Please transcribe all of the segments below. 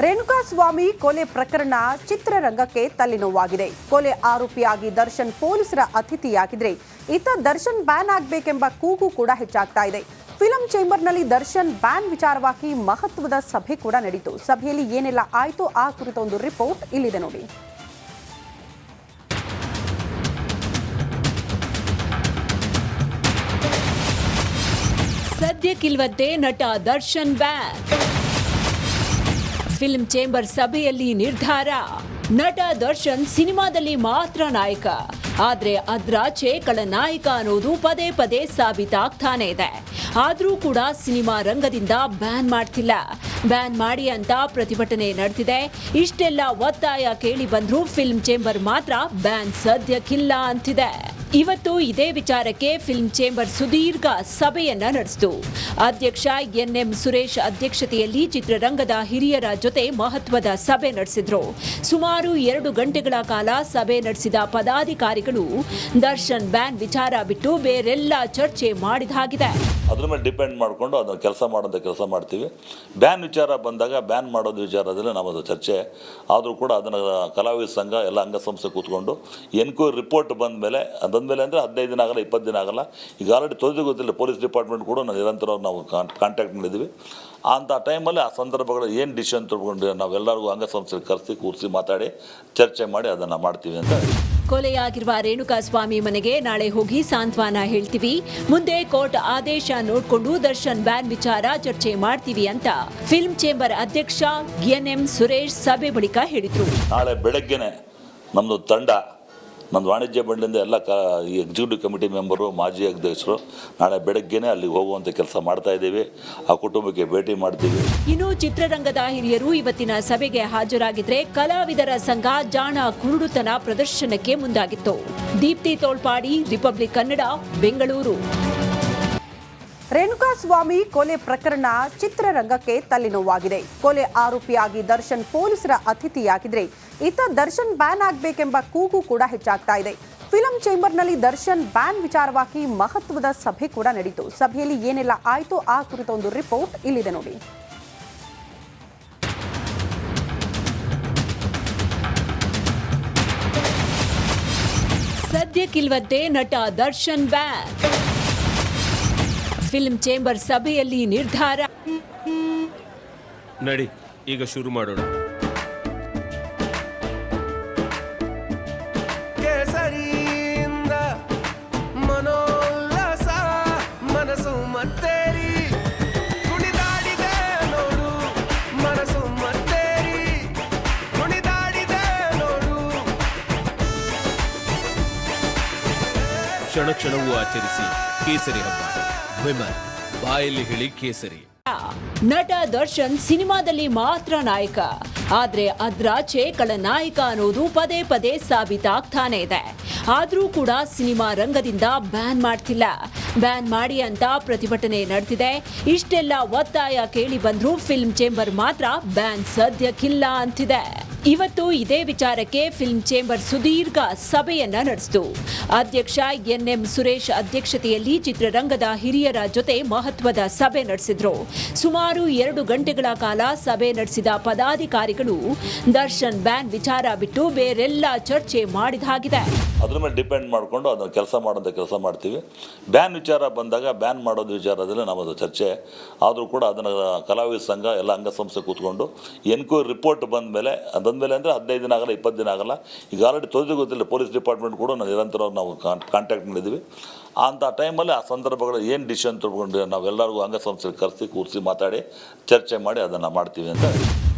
ರೇಣುಕಾಸ್ವಾಮಿ ಕೊಲೆ ಪ್ರಕರಣ ಚಿತ್ರರಂಗಕ್ಕೆ ತಲೆನೋವಾಗಿದೆ. ಕೊಲೆ ಆರೋಪಿಯಾಗಿ ದರ್ಶನ್ ಪೊಲೀಸರ ಅತಿಥಿಯಾಗಿದ್ರೆ ಇತ್ತ ದರ್ಶನ್ ಬ್ಯಾನ್ ಆಗಬೇಕೆಂಬ ಕೂಗು ಕೂಡ ಹೆಚ್ಚಾಗ್ತಾ ಇದೆ. ಫಿಲಂ ಚೇಂಬರ್ನಲ್ಲಿ ದರ್ಶನ್ ಬ್ಯಾನ್ ವಿಚಾರವಾಗಿ ಮಹತ್ವದ ಸಭೆ ಕೂಡ ನಡೆಯಿತು. ಸಭೆಯಲ್ಲಿ ಏನೆಲ್ಲ ಆಯಿತು ಆ ಕುರಿತ ಒಂದು ರಿಪೋರ್ಟ್ ಇಲ್ಲಿದೆ ನೋಡಿ. ಸದ್ಯಕ್ಕಿಲ್ವಂತೆ ನಟ ದರ್ಶನ್ ಬ್ಯಾನ್. ಫಿಲ್ಮ್ ಚೇಂಬರ್ ಸಭೆಯಲ್ಲಿ ನಿರ್ಧಾರ. ನಟ ದರ್ಶನ್ ಸಿನಿಮಾದಲ್ಲಿ ಮಾತ್ರ ನಾಯಕ, ಆದ್ರೆ ಅದ್ರಾಚೆ ಖಳನಾಯಕ ಅನ್ನೋದು ಪದೇ ಪದೇ ಸಾಬೀತಾಗ್ತಾನೆ ಇದೆ. ಆದ್ರೂ ಕೂಡ ಸಿನಿಮಾ ರಂಗದಿಂದ ಬ್ಯಾನ್ ಮಾಡ್ತಿಲ್ಲ. ಬ್ಯಾನ್ ಮಾಡಿ ಅಂತ ಪ್ರತಿಭಟನೆ ನಡೆದಿದೆ. ಇಷ್ಟೆಲ್ಲ ಒತ್ತಾಯ ಕೇಳಿ ಬಂದ್ರೂ ಫಿಲ್ಮ್ ಚೇಂಬರ್ ಮಾತ್ರ ಬ್ಯಾನ್ ಸದ್ಯಕ್ಕಿಲ್ಲ ಅಂತಿದೆ. ಇವತ್ತು ಇದೇ ವಿಚಾರಕ್ಕೆ ಫಿಲ್ಮ್ ಚೇಂಬರ್ ಸುದೀರ್ಘ ಸಭೆಯನ್ನ ನಡೆಸಿತು. ಅಧ್ಯಕ್ಷ ಎನ್.ಎಂ. ಸುರೇಶ್ ಅಧ್ಯಕ್ಷತೆಯಲ್ಲಿ ಚಿತ್ರರಂಗದ ಹಿರಿಯರ ಜೊತೆ ಮಹತ್ವದ ಸಭೆ ನಡೆಸಿದ್ರು. ಸುಮಾರು 2 ಗಂಟೆಗಳ ಕಾಲ ಸಭೆ ನಡೆಸಿದ ಪದಾಧಿಕಾರಿಗಳು ದರ್ಶನ್ ಬ್ಯಾನ್ ವಿಚಾರ ಬಿಟ್ಟು ಬೇರೆಲ್ಲ ಚರ್ಚೆ ಮಾಡಿದ ಹಾಗಿದೆ. ಅದ್ರ ಮೇಲೆ ಡಿಪೆಂಡ್ ಮಾಡಿಕೊಂಡು ಅದನ್ನು ಕೆಲಸ ಮಾಡ್ತೀವಿ. ಬ್ಯಾನ್ ವಿಚಾರ ಬಂದಾಗ ಬ್ಯಾನ್ ಮಾಡೋದು ವಿಚಾರದಲ್ಲಿ ನಮ್ಮದು ಚರ್ಚೆ ಆದರೂ ಕೂಡ ಅದನ್ನು ಕಲಾವಿದ ಸಂಘ ಎಲ್ಲ ಅಂಗಸಂಸ್ಥೆ ಕೂತ್ಕೊಂಡು ಎನ್ಕ್ವೈರಿ ರಿಪೋರ್ಟ್ ಬಂದಮೇಲೆ ಅಂದರೆ 15 ದಿನ ಆಗಲ್ಲ, 20 ದಿನ ಆಗಲ್ಲ. ಈಗ ಆಲ್ರೆಡಿ ಗೊತ್ತಿಲ್ಲ, ಪೊಲೀಸ್ ಡಿಪಾರ್ಟ್ಮೆಂಟ್ ಕೂಡ ನಿರಂತರವಾಗಿ ನಾವು ಕಾಂಟ್ಯಾಕ್ಟ್ ಮಾಡಿದ್ದೀವಿ. ಅಂಥ ಟೈಮಲ್ಲಿ ಆ ಸಂದರ್ಭಗಳು ಏನು ಡಿಸಿಷನ್ ತಗೊಂಡು ನಾವೆಲ್ಲರಿಗೂ ಅಂಗಸಂಸ್ಥೆ ಕೂರಿಸಿ ಮಾತಾಡಿ ಚರ್ಚೆ ಮಾಡಿ ಅದನ್ನು ಮಾಡ್ತೀವಿ ಅಂತ. ಕೊಲೆಯಾಗಿರುವ ರೇಣುಕಾಸ್ವಾಮಿ ಮನೆಗೆ ನಾಳೆ ಹೋಗಿ ಸಾಂತ್ವನ ಹೇಳ್ತೀವಿ. ಮುಂದೆ ಕೋರ್ಟ್ ಆದೇಶ ನೋಡಿಕೊಂಡು ದರ್ಶನ್ ಬ್ಯಾನ್ ವಿಚಾರ ಚರ್ಚೆ ಮಾಡ್ತೀವಿ ಅಂತ ಫಿಲ್ಮ್ ಚೇಂಬರ್ ಅಧ್ಯಕ್ಷ ಎನ್.ಎಂ. ಸುರೇಶ್ ಸಭೆ ಬಳಿಕ ಹೇಳಿದ್ರು. ನಾಳೆ ಬೆಳಗ್ಗೆನೆ ನಮ್ಮದು ತಂಡ, ನಮ್ಮದು ವಾಣಿಜ್ಯ ಮಂಡಳಿಯಿಂದ ಎಲ್ಲ ಎಕ್ಸಿಕ್ಯೂಟಿವ್ ಕಮಿಟಿ ಮೆಂಬರು, ಮಾಜಿ ಅಧ್ಯಕ್ಷರು ನಾಳೆ ಬೆಳಗ್ಗೆನೆ ಅಲ್ಲಿಗೆ ಹೋಗುವಂಥ ಕೆಲಸ ಮಾಡ್ತಾ ಇದ್ದೀವಿ. ಆ ಕುಟುಂಬಕ್ಕೆ ಭೇಟಿ ಮಾಡ್ತೀವಿ. ಇನ್ನು ಚಿತ್ರರಂಗದ ಹಿರಿಯರು ಇವತ್ತಿನ ಸಭೆಗೆ ಹಾಜರಾಗಿದ್ರೆ ಕಲಾವಿದರ ಸಂಘ ಜಾಣ ಕುರುಡುತನ ಪ್ರದರ್ಶನಕ್ಕೆ ಮುಂದಾಗಿತ್ತು. ದೀಪ್ತಿ ತೋಳ್ಪಾಡಿ, ರಿಪಬ್ಲಿಕ್ ಕನ್ನಡ, ಬೆಂಗಳೂರು. ರೇಣುಕಾಸ್ವಾಮಿ ಕೊಲೆ ಪ್ರಕರಣ ಚಿತ್ರರಂಗಕ್ಕೆ ತಲೆನೋವಾಗಿದೆ. ಕೊಲೆ ಆರೋಪಿಯಾಗಿ ದರ್ಶನ್ ಪೊಲೀಸರ ಅತಿಥಿಯಾಗಿದ್ರೆ ಇತ್ತ ದರ್ಶನ್ ಬ್ಯಾನ್ ಆಗಬೇಕೆಂಬ ಕೂಗು ಕೂಡ ಹೆಚ್ಚಾಗ್ತಾ ಇದೆ. ಫಿಲಂ ಚೇಂಬರ್ನಲ್ಲಿ ದರ್ಶನ್ ಬ್ಯಾನ್ ವಿಚಾರವಾಗಿ ಮಹತ್ವದ ಸಭೆ ಕೂಡ ನಡೆಯಿತು. ಸಭೆಯಲ್ಲಿ ಏನೆಲ್ಲ ಆಯಿತು ಆ ಕುರಿತ ಒಂದು ರಿಪೋರ್ಟ್ ಇಲ್ಲಿದೆ ನೋಡಿ. ಸದ್ಯಕ್ಕಿಲ್ವಂತೆ ನಟ ದರ್ಶನ್ ಬ್ಯಾನ್. ಫಿಲ್ಮ್ ಚೇಂಬರ್ ಸಭೆಯಲ್ಲಿ ನಿರ್ಧಾರ. ನಡಿ ಈಗ ಶುರು ಮಾಡೋಣ. ಕೇಸರಿಯಿಂದ ಮನೋಲ್ಲಾಸ ಮನಸ್ಸು ಮತ್ತೇರಿ ಕುಣಿದಾಡಿದೆ ನೋಡು, ಮನಸ್ಸು ಮತ್ತೇರಿ ಕುಣಿದಾಡಿದೆ ನೋಡು. ಕ್ಷಣ ಕ್ಷಣವೂ ಆಚರಿಸಿ ಕೇಸರಿ ಹಬ್ಬ. ವಿಮಲ್ ಬಾಯಲ್ಲಿ ಹೇಳಿ ಕೇಸರಿ. ನಟ ದರ್ಶನ್ ಸಿನಿಮಾದಲ್ಲಿ ಮಾತ್ರ ನಾಯಕ, ಆದ್ರೆ ಅದ್ರಾಚೆ ಖಳನಾಯಕ ಅನ್ನೋದು ಪದೇ ಪದೇ ಸಾಬೀತಾಗ್ತಾನೆ ಇದೆ. ಆದ್ರೂ ಕೂಡ ಸಿನಿಮಾ ರಂಗದಿಂದ ಬ್ಯಾನ್ ಮಾಡ್ತಿಲ್ಲ. ಬ್ಯಾನ್ ಮಾಡಿ ಅಂತ ಪ್ರತಿಭಟನೆ ನಡೆದಿದೆ. ಇಷ್ಟೆಲ್ಲ ಒತ್ತಾಯ ಕೇಳಿ ಬಂದ್ರೂ ಫಿಲ್ಮ್ ಚೇಂಬರ್ ಮಾತ್ರ ಬ್ಯಾನ್ ಸದ್ಯಕ್ಕಿಲ್ಲ ಅಂತಿದೆ. ಇವತ್ತು ಇದೇ ವಿಚಾರಕ್ಕೆ ಫಿಲ್ಮ್ ಚೇಂಬರ್ ಸುದೀರ್ಘ ಸಭೆಯನ್ನ ನಡೆಸಿತು. ಅಧ್ಯಕ್ಷ ಎನ್.ಎಂ. ಸುರೇಶ್ ಅಧ್ಯಕ್ಷತೆಯಲ್ಲಿ ಚಿತ್ರರಂಗದ ಹಿರಿಯರ ಜೊತೆ ಮಹತ್ವದ ಸಭೆ ನಡೆಸಿದ್ರು. ಸುಮಾರು 2 ಗಂಟೆಗಳ ಕಾಲ ಸಭೆ ನಡೆಸಿದ ಪದಾಧಿಕಾರಿಗಳು ದರ್ಶನ್ ಬ್ಯಾನ್ ವಿಚಾರ ಬಿಟ್ಟು ಬೇರೆಲ್ಲ ಚರ್ಚೆ ಮಾಡಿದ ಹಾಗಿದೆ. ಅದ್ರ ಮೇಲೆ ಡಿಪೆಂಡ್ ಮಾಡಿಕೊಂಡು ಅದನ್ನು ಕೆಲಸ ಮಾಡ್ತೀವಿ. ಬ್ಯಾನ್ ವಿಚಾರ ಬಂದಾಗ ಬ್ಯಾನ್ ಮಾಡೋದು ವಿಚಾರದಲ್ಲಿ ನಮ್ಮದು ಚರ್ಚೆ ಆದರೂ ಕೂಡ ಅದನ್ನು ಕಲಾವಿದ ಸಂಘ ಎಲ್ಲ ಅಂಗಸಂಸ್ಥೆ ಕೂತ್ಕೊಂಡು ಎನ್ಕ್ವೈರಿ ರಿಪೋರ್ಟ್ ಬಂದಮೇಲೆ ಅಂದರೆ 15 ದಿನ ಆಗಲ್ಲ, 20 ದಿನ ಆಗಲ್ಲ. ಈಗ ಆಲ್ರೆಡಿ ಗೊತ್ತಿಲ್ಲ, ಪೊಲೀಸ್ ಡಿಪಾರ್ಟ್ಮೆಂಟ್ ಕೂಡ ನಿರಂತರವಾಗಿ ನಾವು ಕಾಂಟ್ಯಾಕ್ಟ್ ಮಾಡಿದ್ದೀವಿ. ಅಂಥ ಟೈಮಲ್ಲಿ ಆ ಸಂದರ್ಭಗಳು ಏನು ಡಿಸಿಷನ್ ತಗೊಂಡು ನಾವೆಲ್ಲರಿಗೂ ಅಂಗಸಂಸ್ಥೆ ಕೂರಿಸಿ ಮಾತಾಡಿ ಚರ್ಚೆ ಮಾಡಿ ಅದನ್ನು ಮಾಡ್ತೀವಿ ಅಂತ.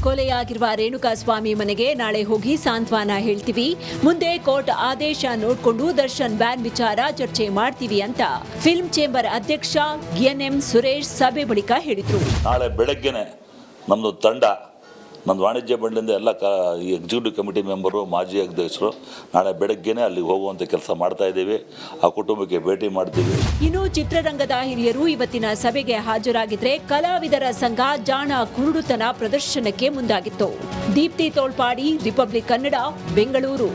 ಕೊಲೆಯಾಗಿರುವ ರೇಣುಕಾಸ್ವಾಮಿ ಮನೆಗೆ ನಾಳೆ ಹೋಗಿ ಸಾಂತ್ವನ ಹೇಳ್ತೀವಿ. ಮುಂದೆ ಕೋರ್ಟ್ ಆದೇಶ ನೋಡಿಕೊಂಡು ದರ್ಶನ್ ಬ್ಯಾನ್ ವಿಚಾರ ಚರ್ಚೆ ಮಾಡ್ತೀವಿ ಅಂತ ಫಿಲ್ಮ್ ಚೇಂಬರ್ ಅಧ್ಯಕ್ಷ ಎನ್.ಎಂ. ಸುರೇಶ್ ಸಭೆ ಬಳಿಕ ಹೇಳಿದ್ರು. ನಾಳೆ ಬೆಳಗ್ಗೆನೆ ನಮ್ಮದು ತಂಡ, ನಮ್ಮದು ವಾಣಿಜ್ಯ ಮಂಡಳಿಯಿಂದ ಎಲ್ಲ ಎಕ್ಸಿಕ್ಯೂಟಿವ್ ಕಮಿಟಿ ಮೆಂಬರು, ಮಾಜಿ ಅಧ್ಯಕ್ಷರು ನಾಳೆ ಬೆಳಗ್ಗೆನೆ ಅಲ್ಲಿಗೆ ಹೋಗುವಂಥ ಕೆಲಸ ಮಾಡ್ತಾ ಇದ್ದೀವಿ. ಆ ಕುಟುಂಬಕ್ಕೆ ಭೇಟಿ ಮಾಡ್ತೀವಿ. ಇನ್ನು ಚಿತ್ರರಂಗದ ಹಿರಿಯರು ಇವತ್ತಿನ ಸಭೆಗೆ ಹಾಜರಾಗಿದ್ರೆ ಕಲಾವಿದರ ಸಂಘ ಜಾಣ ಕುರುಡುತನ ಪ್ರದರ್ಶನಕ್ಕೆ ಮುಂದಾಗಿತ್ತು. ದೀಪ್ತಿ ತೋಳ್ಪಾಡಿ, ರಿಪಬ್ಲಿಕ್ ಕನ್ನಡ, ಬೆಂಗಳೂರು.